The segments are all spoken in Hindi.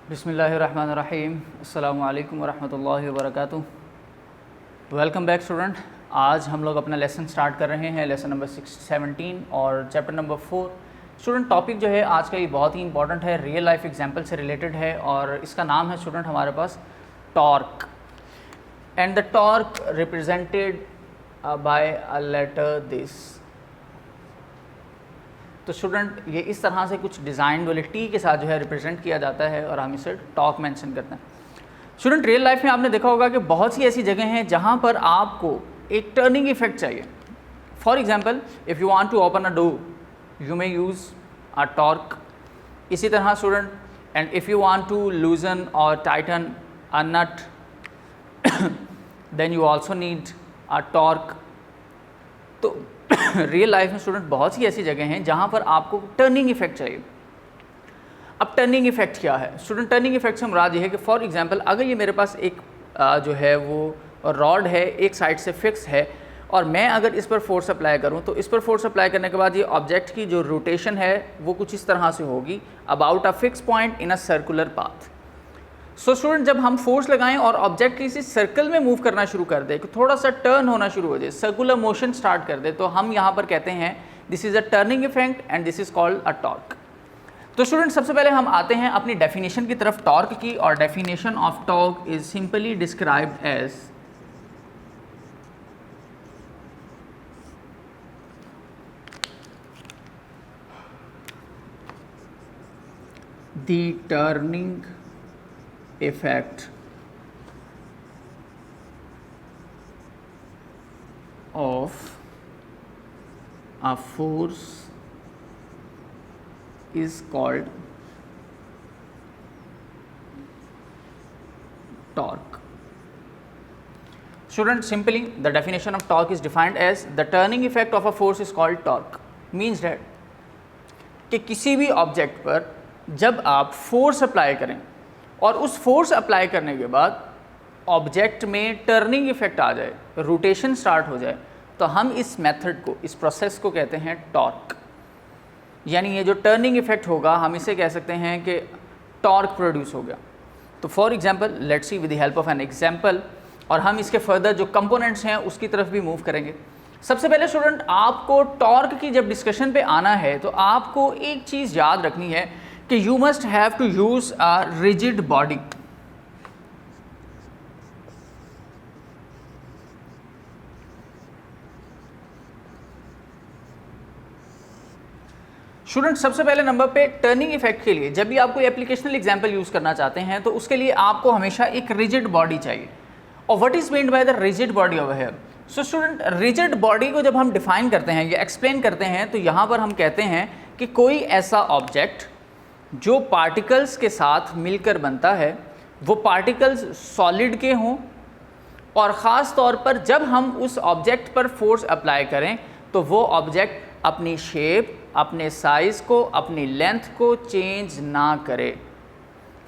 बिस्मिल्लाहिर्रहमानिर्रहीम। अस्सलामु अलैकुम वरहमतुल्लाहि वबरकातुहू। Welcome back student. आज हम लोग अपना लेसन स्टार्ट कर रहे हैं, लेसन नंबर 17 और चैप्टर नंबर 4। स्टूडेंट टॉपिक जो है आज का ये बहुत ही इंपॉर्टेंट है, रियल लाइफ एग्जांपल से रिलेटेड है और इसका नाम है स्टूडेंट हमारे पास torque. And the torque represented by a letter this. तो स्टूडेंट ये इस तरह से कुछ डिज़ाइन वाले टी के साथ जो है रिप्रेजेंट किया जाता है और हम इसे टॉर्क मेंशन करते हैं। स्टूडेंट रियल लाइफ में आपने देखा होगा कि बहुत सी ऐसी जगह हैं जहाँ पर आपको एक टर्निंग इफेक्ट चाहिए। For example, if you want to open a door you may use a torque. इसी तरह student, and if you want to loosen और tighten a nut then you also need a torque. तो रियल लाइफ में स्टूडेंट बहुत सी ऐसी जगह हैं जहाँ पर आपको टर्निंग इफेक्ट चाहिए। अब टर्निंग इफेक्ट क्या है स्टूडेंट? टर्निंग इफेक्ट से मुराद ये है कि फॉर एग्जांपल अगर ये मेरे पास एक जो है वो रॉड है, एक साइड से फिक्स है और मैं अगर इस पर फोर्स अप्लाई करूँ तो इस पर फोर्स अप्लाई करने के बाद ये ऑब्जेक्ट की जो रोटेशन है वो कुछ इस तरह से होगी, about a fix point in a circular path. So student जब हम फोर्स लगाएं और ऑब्जेक्ट किसी सर्कल में मूव करना शुरू कर दे, कि थोड़ा सा टर्न होना शुरू हो जाए, सर्कुलर मोशन स्टार्ट कर दे, तो हम यहाँ पर कहते हैं this is a turning effect and this is called a torque. तो स्टूडेंट सबसे पहले हम आते हैं अपनी डेफिनेशन की तरफ टॉर्क की, और definition of torque is simply described as the turning effect of a force is called torque. Student, simply the definition of torque is defined as the turning effect of a force is called torque. Means that कि किसी भी ऑब्जेक्ट पर जब आप फोर्स अप्लाई करें और उस फोर्स अप्लाई करने के बाद ऑब्जेक्ट में टर्निंग इफेक्ट आ जाए, रोटेशन स्टार्ट हो जाए, तो हम इस मेथड को, इस प्रोसेस को कहते हैं टॉर्क। यानी ये जो टर्निंग इफेक्ट होगा हम इसे कह सकते हैं कि टॉर्क प्रोड्यूस हो गया। तो for example let's see with the help of an example, और हम इसके फर्दर जो कंपोनेंट्स हैं उसकी तरफ भी मूव करेंगे। सबसे पहले स्टूडेंट आपको टॉर्क की जब डिस्कशन पे आना है तो आपको एक चीज़ याद रखनी है कि you must have to use a rigid body। Student सबसे पहले नंबर पे टर्निंग इफेक्ट के लिए जब भी आप कोई एप्लीकेशनल एग्जांपल यूज करना चाहते हैं तो उसके लिए आपको हमेशा एक रिजिड बॉडी चाहिए। और what is meant by the rigid body over here? So student rigid body को जब हम डिफाइन करते हैं या एक्सप्लेन करते हैं तो यहाँ पर हम कहते हैं कि कोई ऐसा ऑब्जेक्ट जो पार्टिकल्स के साथ मिलकर बनता है, वो पार्टिकल्स सॉलिड के हों, और ख़ास तौर पर जब हम उस ऑब्जेक्ट पर फोर्स अप्लाई करें तो वो ऑब्जेक्ट अपनी शेप, अपने साइज़ को, अपनी लेंथ को चेंज ना करे।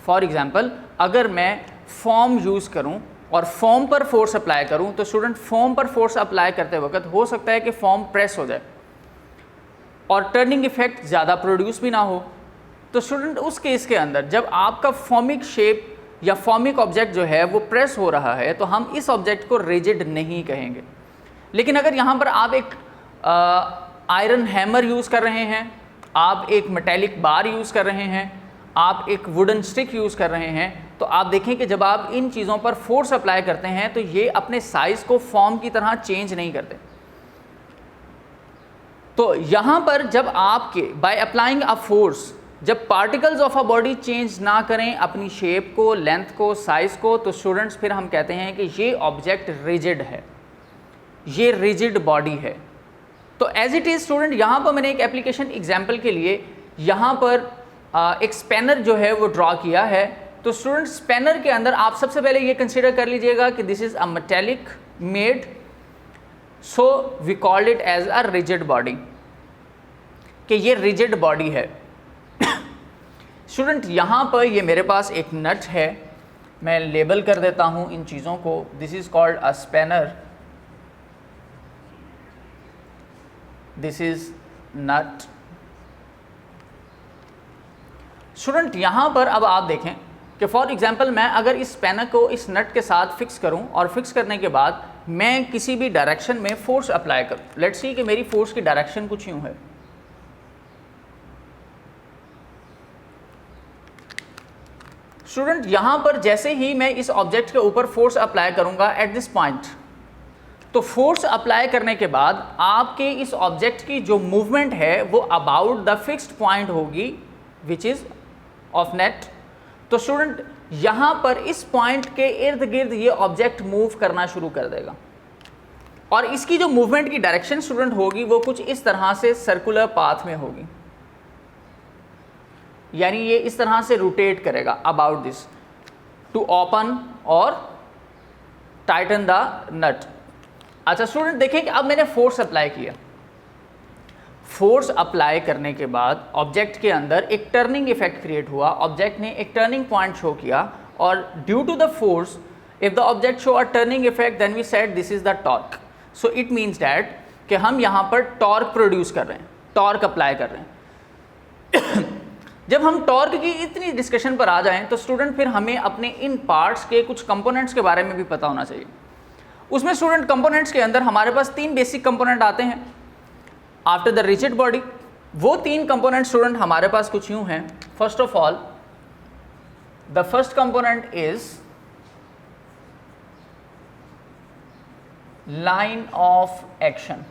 फॉर एग्ज़ाम्पल अगर मैं फॉर्म यूज़ करूं और फॉर्म पर फोर्स अप्लाई करूं तो स्टूडेंट फॉर्म पर फोर्स अप्लाई करते वक्त हो सकता है कि फॉर्म प्रेस हो जाए और टर्निंग इफेक्ट ज़्यादा प्रोड्यूस भी ना हो। तो स्टूडेंट उस केस के अंदर जब आपका फॉर्मिक शेप या फॉर्मिक ऑब्जेक्ट जो है वो प्रेस हो रहा है तो हम इस ऑब्जेक्ट को रिजिड नहीं कहेंगे। लेकिन अगर यहाँ पर आप एक आयरन हैमर यूज़ कर रहे हैं, आप एक मेटेलिक बार यूज़ कर रहे हैं, आप एक वुडन स्टिक यूज़ कर रहे हैं, तो आप देखें कि जब आप इन चीज़ों पर फोर्स अप्लाई करते हैं तो ये अपने साइज़ को फॉर्म की तरह चेंज नहीं करते। तो यहाँ पर जब आपके बाय अप्लाइंग अ फोर्स जब particles of a body change ना करें अपनी शेप को, लेंथ को, साइज़ को, तो स्टूडेंट्स फिर हम कहते हैं कि ये ऑब्जेक्ट रिजिड है, ये रिजिड बॉडी है। तो एज इट इज़ स्टूडेंट यहाँ पर मैंने एक एप्लीकेशन एग्जांपल के लिए यहाँ पर एक स्पैनर जो है वो ड्रॉ किया है। तो स्टूडेंट स्पैनर के अंदर आप सबसे पहले ये कंसिडर कर लीजिएगा कि this is a metallic made, so we called it as a rigid body, कि ये रिजिड बॉडी है। स्टूडेंट यहाँ पर ये मेरे पास एक नट है, मैं लेबल कर देता हूँ इन चीज़ों को, this is called a spanner, this is nut. Student यहाँ पर अब आप देखें कि फॉर एग्जांपल मैं अगर इस स्पैनर को इस नट के साथ फिक्स करूं और फिक्स करने के बाद मैं किसी भी डायरेक्शन में फोर्स अप्लाई करूं, लेट्स सी कि मेरी फोर्स की डायरेक्शन कुछ यूं है। स्टूडेंट यहां पर जैसे ही मैं इस ऑब्जेक्ट के ऊपर फोर्स अप्लाई करूंगा एट दिस पॉइंट, तो फोर्स अप्लाई करने के बाद आपके इस ऑब्जेक्ट की जो मूवमेंट है वो अबाउट द फिक्स्ड पॉइंट होगी विच इज ऑफ नेट। तो स्टूडेंट यहां पर इस पॉइंट के इर्द गिर्द ये ऑब्जेक्ट मूव करना शुरू कर देगा और इसकी जो मूवमेंट की डायरेक्शन स्टूडेंट होगी वो कुछ इस तरह से सर्कुलर पाथ में होगी, यानी ये इस तरह से रोटेट करेगा अबाउट दिस टू ओपन और टाइटन द नट। अच्छा स्टूडेंट देखिए कि अब मैंने फोर्स अप्लाई किया, फोर्स अप्लाई करने के बाद ऑब्जेक्ट के अंदर एक टर्निंग इफेक्ट क्रिएट हुआ, ऑब्जेक्ट ने एक टर्निंग पॉइंट शो किया और due to the force if the object show a turning effect then we said this is the torque. So it means that कि हम यहाँ पर टॉर्क प्रोड्यूस कर रहे हैं, टॉर्क अप्लाई कर रहे हैं। जब हम टॉर्क की इतनी डिस्कशन पर आ जाएं तो स्टूडेंट फिर हमें अपने इन पार्ट्स के कुछ कंपोनेंट्स के बारे में भी पता होना चाहिए। उसमें स्टूडेंट कंपोनेंट्स के अंदर हमारे पास 3 बेसिक कंपोनेंट आते हैं आफ्टर द रिजिड बॉडी। वो 3 कंपोनेंट स्टूडेंट हमारे पास कुछ यूं हैं। First of all the first component is line of action.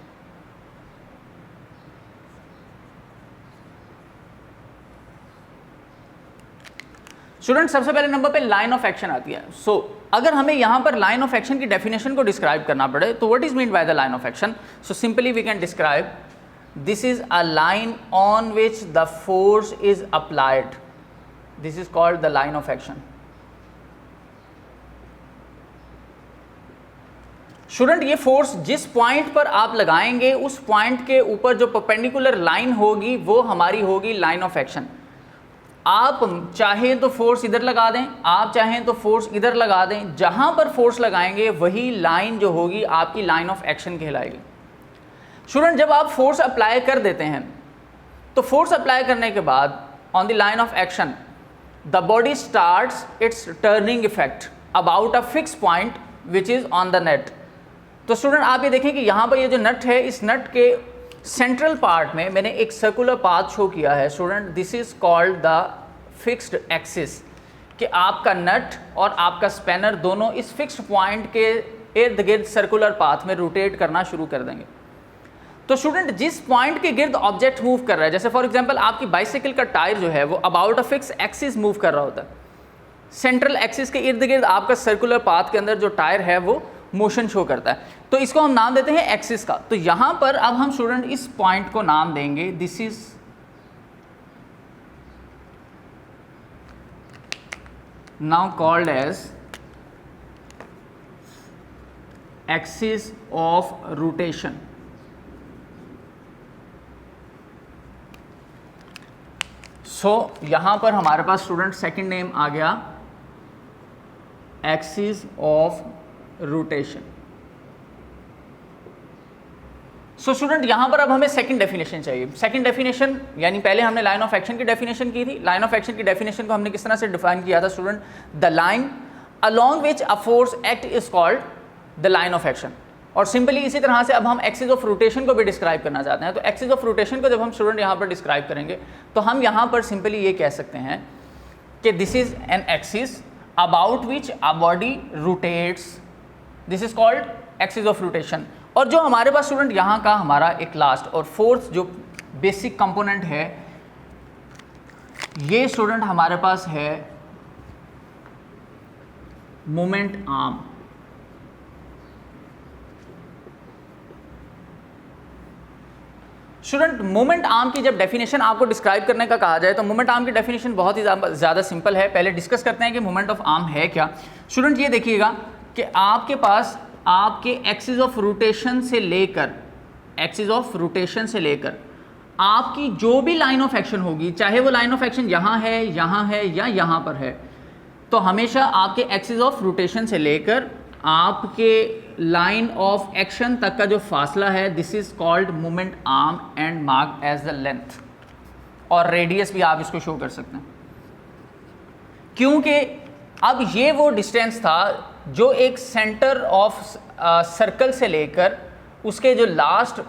Student सबसे पहले नंबर पे लाइन ऑफ एक्शन आती है। सो अगर हमें यहां पर लाइन ऑफ एक्शन की डेफिनेशन को डिस्क्राइब करना पड़े तो what is mean by the line of action? So simply we can describe this is a line on which the force is applied, this is called the line of action. Student ये फोर्स जिस पॉइंट पर आप लगाएंगे उस पॉइंट के ऊपर जो परपेंडिकुलर लाइन होगी वो हमारी होगी लाइन ऑफ एक्शन। आप चाहें तो फोर्स इधर लगा दें, आप चाहें तो फोर्स इधर लगा दें, जहां पर फोर्स लगाएंगे वही लाइन जो होगी आपकी लाइन ऑफ एक्शन कहलाएगी। स्टूडेंट जब आप फोर्स अप्लाई कर देते हैं तो फोर्स अप्लाई करने के बाद on the line of action the body starts it's turning effect about a fix point which is on the net. तो स्टूडेंट आप ये देखें कि यहाँ पर ये जो नट है, इस नट के सेंट्रल पार्ट में मैंने एक सर्कुलर पाथ शो किया है। Student this is called the fixed axis, कि आपका नट और आपका स्पैनर दोनों इस फिक्स्ड पॉइंट के इर्द गिर्द सर्कुलर पाथ में रोटेट करना शुरू कर देंगे। तो स्टूडेंट जिस पॉइंट के गिर्द ऑब्जेक्ट मूव कर रहा है, जैसे फॉर एग्जांपल आपकी बाइसाइकिल का टायर जो है वो about a fix axis move कर रहा होता है, सेंट्रल एक्सिस के इर्द गिर्द आपका सर्कुलर पाथ के अंदर जो टायर है वो मोशन शो करता है, तो इसको हम नाम देते हैं एक्सिस का। तो यहां पर अब हम स्टूडेंट इस पॉइंट को नाम देंगे this is now called as axis of rotation. So यहां पर हमारे पास स्टूडेंट सेकंड नेम आ गया axis of rotation. So student यहां पर अब हमें सेकंड डेफिनेशन चाहिए। सेकंड डेफिनेशन यानी पहले हमने लाइन ऑफ एक्शन की डेफिनेशन की थी। लाइन ऑफ एक्शन की डेफिनेशन को हमने किस तरह से डिफाइन किया था student? The line along which a force act is called the line of action. और सिंपली इसी तरह से अब हम एक्सिस ऑफ रोटेशन को भी डिस्क्राइब करना चाहते हैं। तो एक्सिस ऑफ रोटेशन को जब हम स्टूडेंट यहां पर डिस्क्राइब करेंगे तो हम यहां पर सिंपली ये कह सकते हैं कि this is an axis about which a body rotates, this is called axis of rotation. और जो हमारे पास स्टूडेंट यहाँ का हमारा एक लास्ट और फोर्थ जो बेसिक कंपोनेंट है, ये स्टूडेंट हमारे पास है moment arm. Student moment arm की जब डेफिनेशन आपको डिस्क्राइब करने का कहा जाए तो मोमेंट आर्म की डेफिनेशन बहुत ही ज़्यादा सिंपल है। पहले डिस्कस करते हैं कि मोमेंट ऑफ आर्म है क्या। स्टूडेंट ये देखिएगा कि आपके पास आपके एक्सिस ऑफ रोटेशन से लेकर आपकी जो भी लाइन ऑफ एक्शन होगी, चाहे वो लाइन ऑफ एक्शन यहाँ है या यहाँ पर है, तो हमेशा आपके एक्सिस ऑफ रोटेशन से लेकर आपके लाइन ऑफ एक्शन तक का जो फासला है this is called moment arm and mark as the length. और रेडियस भी आप इसको शो कर सकते हैं क्योंकि अब ये वो डिस्टेंस था जो एक सेंटर ऑफ सर्कल से लेकर उसके जो लास्ट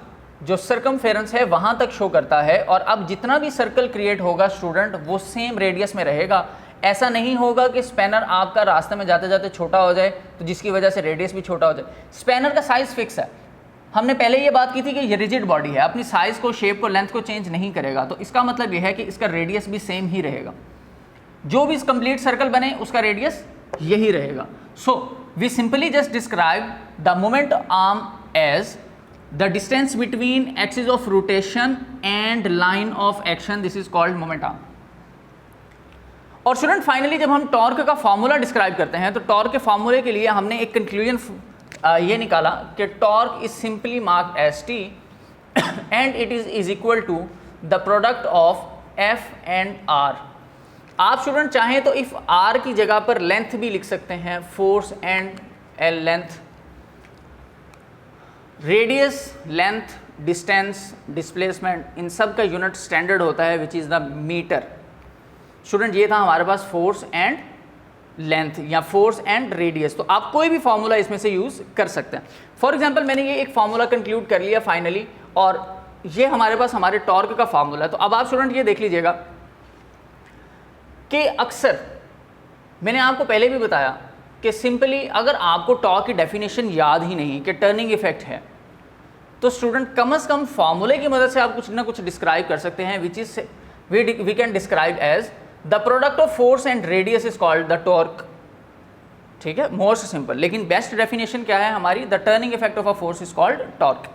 जो सर्कमफेरेंस है वहाँ तक शो करता है, और अब जितना भी सर्कल क्रिएट होगा स्टूडेंट वो सेम रेडियस में रहेगा। ऐसा नहीं होगा कि स्पैनर आपका रास्ते में जाते जाते छोटा हो जाए तो जिसकी वजह से रेडियस भी छोटा हो जाए। स्पैनर का साइज़ फिक्स है, हमने पहले ये बात की थी कि ये रिजिड बॉडी है, अपनी साइज़ को, शेप को, लेंथ को चेंज नहीं करेगा, तो इसका मतलब ये है कि इसका रेडियस भी सेम ही रहेगा। जो भी कंप्लीट सर्कल बने उसका रेडियस यही रहेगा। So we simply just describe the moment arm as the distance between axis of rotation and line of action, this is called moment arm. और स्टूडेंट फाइनली जब हम टॉर्क का फॉर्मूला डिस्क्राइब करते हैं तो टॉर्क के फॉर्मूले के लिए हमने एक कंक्लूजन ये निकाला कि torque is simply marked as T and it is equal to the product of F and R. आप स्टूडेंट चाहें तो इफ आर की जगह पर लेंथ भी लिख सकते हैं, force and L length, radius, length, distance, displacement, इन सब का यूनिट स्टैंडर्ड होता है which is the metre. Student ये था हमारे पास फोर्स एंड लेंथ या फोर्स एंड रेडियस, तो आप कोई भी फॉर्मूला इसमें से यूज़ कर सकते हैं। फॉर एग्जांपल मैंने ये एक फॉर्मूला कंक्लूड कर लिया फाइनली, और ये हमारे पास हमारे टॉर्क का फॉर्मूला है। तो अब आप स्टूडेंट ये देख लीजिएगा कि अक्सर मैंने आपको पहले भी बताया कि सिंपली अगर आपको टॉर्क की डेफिनेशन याद ही नहीं कि टर्निंग इफेक्ट है, तो स्टूडेंट कम से कम फॉर्मूले की मदद से आप कुछ ना कुछ डिस्क्राइब कर सकते हैं, which is we can describe as the product of force and radius is called the torque. ठीक है, मोस्ट सिंपल। लेकिन बेस्ट डेफिनेशन क्या है हमारी, the turning effect of a force is called torque.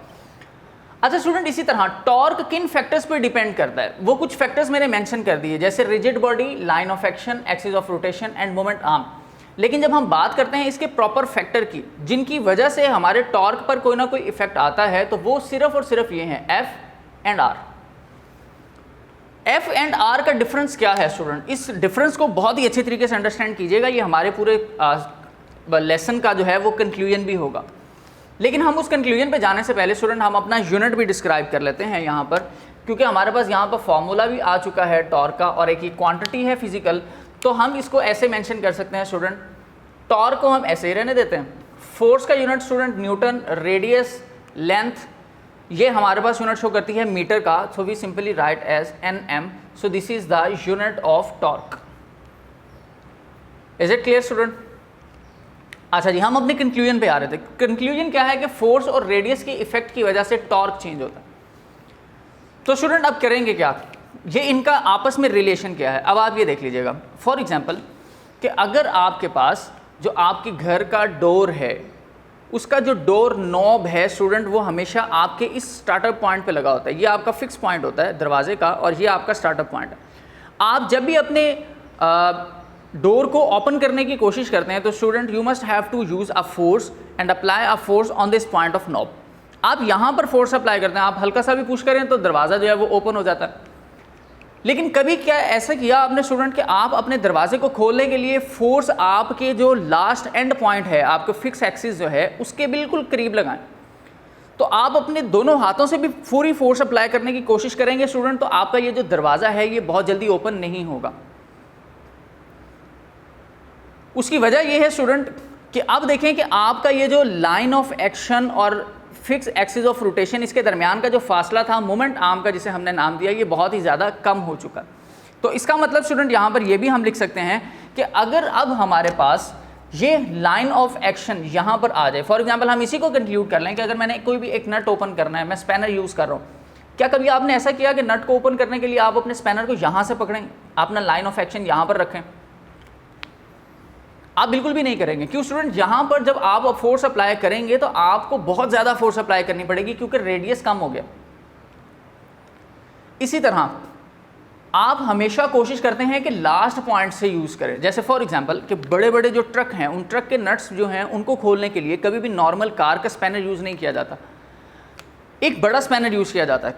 अच्छा स्टूडेंट, इसी तरह टॉर्क किन फैक्टर्स पर डिपेंड करता है, वो कुछ फैक्टर्स मैंने मेंशन कर दिए, जैसे rigid body, line of action, axis of rotation end moment arm. लेकिन जब हम बात करते हैं इसके प्रॉपर फैक्टर की जिनकी वजह से हमारे टॉर्क पर कोई ना कोई इफेक्ट आता है, तो वो सिर्फ और सिर्फ ये हैं, F and R. F and R का डिफरेंस क्या है स्टूडेंट, इस डिफरेंस को बहुत ही अच्छे तरीके से अंडरस्टैंड कीजिएगा, ये हमारे पूरे लेसन का जो है वो कंक्लूजन भी होगा। लेकिन हम उस कंक्लूजन पे जाने से पहले स्टूडेंट हम अपना यूनिट भी डिस्क्राइब कर लेते हैं यहाँ पर, क्योंकि हमारे पास यहाँ पर फॉर्मूला भी आ चुका है टॉर्क का, और एक ही क्वांटिटी है फिजिकल, तो हम इसको ऐसे मेंशन कर सकते हैं स्टूडेंट, टॉर्क को हम ऐसे ही रहने देते हैं। फोर्स का unit student newton, radius, length, ये हमारे पास यूनिट शो करती है मीटर का, so we simply write as NM. So this is the unit of torque. Is it clear student? अच्छा जी, हम अपने कंक्लूजन पे आ रहे थे। कंक्लूजन क्या है कि फोर्स और रेडियस के इफेक्ट की वजह से टॉर्क चेंज होता है। तो स्टूडेंट अब करेंगे क्या, ये इनका आपस में रिलेशन क्या है, अब आप ये देख लीजिएगा। फॉर एग्जांपल कि अगर आपके पास जो आपके घर का डोर है, उसका जो डोर नॉब है स्टूडेंट, वो हमेशा आपके इस स्टार्टअप पॉइंट पे लगा होता है, ये आपका फिक्स पॉइंट होता है दरवाजे का, और ये आपका स्टार्टअप पॉइंट है। आप जब भी अपने डोर को ओपन करने की कोशिश करते हैं तो student you must have to use a force and apply a force on this point of knob. आप यहाँ पर फोर्स अप्लाई करते हैं, आप हल्का सा भी पुश करें तो दरवाज़ा जो है वो ओपन हो जाता है। लेकिन कभी क्या ऐसा किया आपने स्टूडेंट कि आप अपने दरवाजे को खोलने के लिए फोर्स आपके जो लास्ट एंड पॉइंट है, आपके फिक्स एक्सिस जो है उसके बिल्कुल करीब लगाएं, तो आप अपने दोनों हाथों से भी पूरी फोर्स अप्लाई करने की कोशिश करेंगे स्टूडेंट, तो आपका ये जो दरवाज़ा है ये बहुत जल्दी ओपन नहीं होगा। उसकी वजह यह है स्टूडेंट कि अब देखें कि आपका ये जो लाइन ऑफ एक्शन और फिक्स एक्सिस ऑफ रोटेशन, इसके दरमियान का जो फासला था मोमेंट आर्म का, जिसे हमने नाम दिया, ये बहुत ही ज़्यादा कम हो चुका। तो इसका मतलब स्टूडेंट यहाँ पर ये भी हम लिख सकते हैं कि अगर अब हमारे पास ये लाइन ऑफ एक्शन यहाँ पर आ जाए, फॉर एग्जांपल हम इसी को कंक्लूड कर लें कि अगर मैंने कोई भी एक नट ओपन करना है, मैं स्पैनर यूज़ कर रहा हूँ, क्या कभी आपने ऐसा किया कि नट को ओपन करने के लिए आप अपने स्पैनर को यहाँ से पकड़ें, अपना लाइन ऑफ एक्शन यहाँ पर रखें? आप बिल्कुल भी नहीं करेंगे। क्यों स्टूडेंट? यहाँ पर जब आप फोर्स अप्लाई करेंगे तो आपको बहुत ज़्यादा फोर्स अप्लाई करनी पड़ेगी क्योंकि रेडियस कम हो गया। इसी तरह आप हमेशा कोशिश करते हैं कि लास्ट पॉइंट से यूज़ करें। जैसे फॉर एग्जांपल कि बड़े बड़े जो ट्रक हैं, उन ट्रक के नट्स जो हैं उनको खोलने के लिए कभी भी नॉर्मल कार का स्पैनर यूज़ नहीं किया जाता, एक बड़ा स्पैनर यूज़ किया जाता है।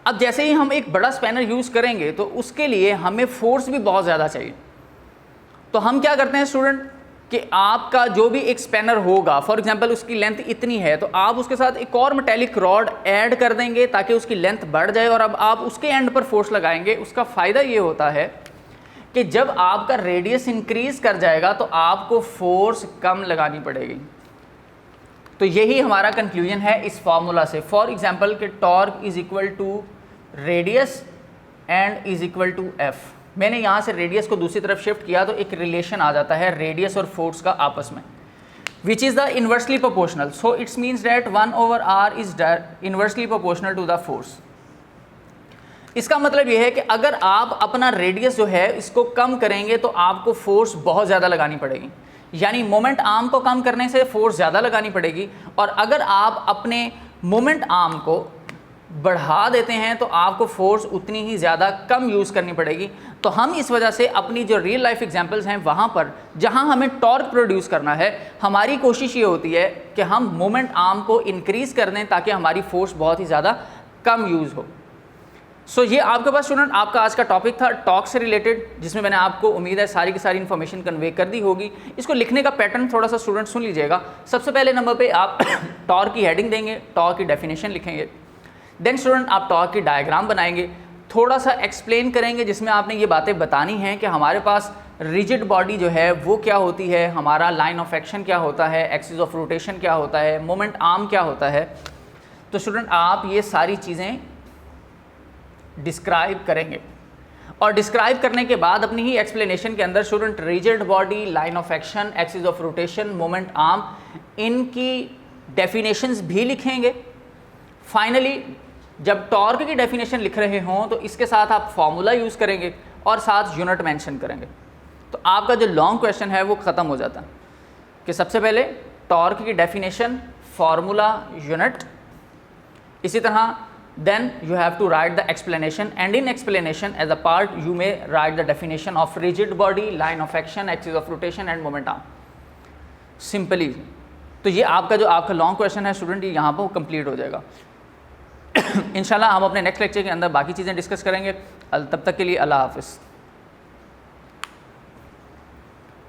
अब जैसे ही हम एक बड़ा स्पैनर यूज़ करेंगे तो उसके लिए हमें फोर्स भी बहुत ज़्यादा चाहिए। तो हम क्या करते हैं स्टूडेंट कि आपका जो भी एक स्पैनर होगा, फॉर एग्जांपल उसकी लेंथ इतनी है, तो आप उसके साथ एक और मेटेलिक रॉड ऐड कर देंगे ताकि उसकी लेंथ बढ़ जाए और अब आप उसके एंड पर फोर्स लगाएंगे। उसका फ़ायदा ये होता है कि जब आपका रेडियस इंक्रीज कर जाएगा तो आपको फोर्स कम लगानी पड़ेगी। तो यही हमारा कंक्लूजन है इस फॉर्मूला से। फॉर एग्जांपल कि torque is equal to radius and is equal to F. मैंने यहाँ से रेडियस को दूसरी तरफ शिफ्ट किया तो एक रिलेशन आ जाता है रेडियस और फोर्स का आपस में, which is the inversely proportional. So it's means that 1/r is inversely proportional to the force. इसका मतलब यह है कि अगर आप अपना रेडियस जो है इसको कम करेंगे तो आपको फोर्स बहुत ज़्यादा लगानी पड़ेगी, यानी मोमेंट आर्म को कम करने से फोर्स ज़्यादा लगानी पड़ेगी। और अगर आप अपने मोमेंट आर्म को बढ़ा देते हैं तो आपको फोर्स उतनी ही ज़्यादा कम यूज़ करनी पड़ेगी। तो हम इस वजह से अपनी जो रियल लाइफ एग्जांपल्स हैं वहाँ पर जहाँ हमें टॉर्क प्रोड्यूस करना है, हमारी कोशिश ये होती है कि हम मोमेंट आर्म को इंक्रीज़ कर दें ताकि हमारी फोर्स बहुत ही ज़्यादा कम यूज़ हो। सो ये आपके पास स्टूडेंट आपका आज का टॉपिक था टॉर्क से रिलेटेड, जिसमें मैंने आपको उम्मीद है सारी की सारी इन्फॉर्मेशन कन्वे कर दी होगी। इसको लिखने का पैटर्न थोड़ा सा स्टूडेंट सुन लीजिएगा। सबसे पहले नंबर पे आप टॉर्क की हेडिंग देंगे, टॉर्क की डेफिनेशन लिखेंगे। देन स्टूडेंट आप टॉर्क की डायग्राम बनाएंगे, थोड़ा सा एक्सप्लेन करेंगे जिसमें आपने ये बातें बतानी हैं कि हमारे पास रिजिड बॉडी जो है वो क्या होती है, हमारा लाइन ऑफ एक्शन क्या होता है, एक्सिस ऑफ रोटेशन क्या होता है, मोमेंट आर्म क्या होता है। तो स्टूडेंट आप ये सारी चीज़ें डिस्क्राइब करेंगे और डिस्क्राइब करने के बाद अपनी ही एक्सप्लेनेशन के अंदर student rigid body, line of action, axis of rotation, moment arm, इनकी डेफिनेशंस भी लिखेंगे। फाइनली जब टॉर्क की डेफिनेशन लिख रहे हों तो इसके साथ आप फॉर्मूला यूज़ करेंगे और साथ यूनिट मेंशन करेंगे। तो आपका जो लॉन्ग क्वेश्चन है वो ख़त्म हो जाता है कि सबसे पहले टॉर्क की डेफिनेशन, फार्मूला, यूनिट। इसी तरह then you have to write the explanation, and in explanation as a part you may write the definition of rigid body, line of action, axis of rotation and moment arm, simply। तो ये आपका लॉन्ग क्वेश्चन है स्टूडेंट, ये यहाँ पर कंप्लीट हो जाएगा। इंशाल्लाह हम अपने नेक्स्ट लेक्चर के अंदर बाकी चीज़ें डिस्कस करेंगे। तब तक के लिए अल्लाह हाफिज़।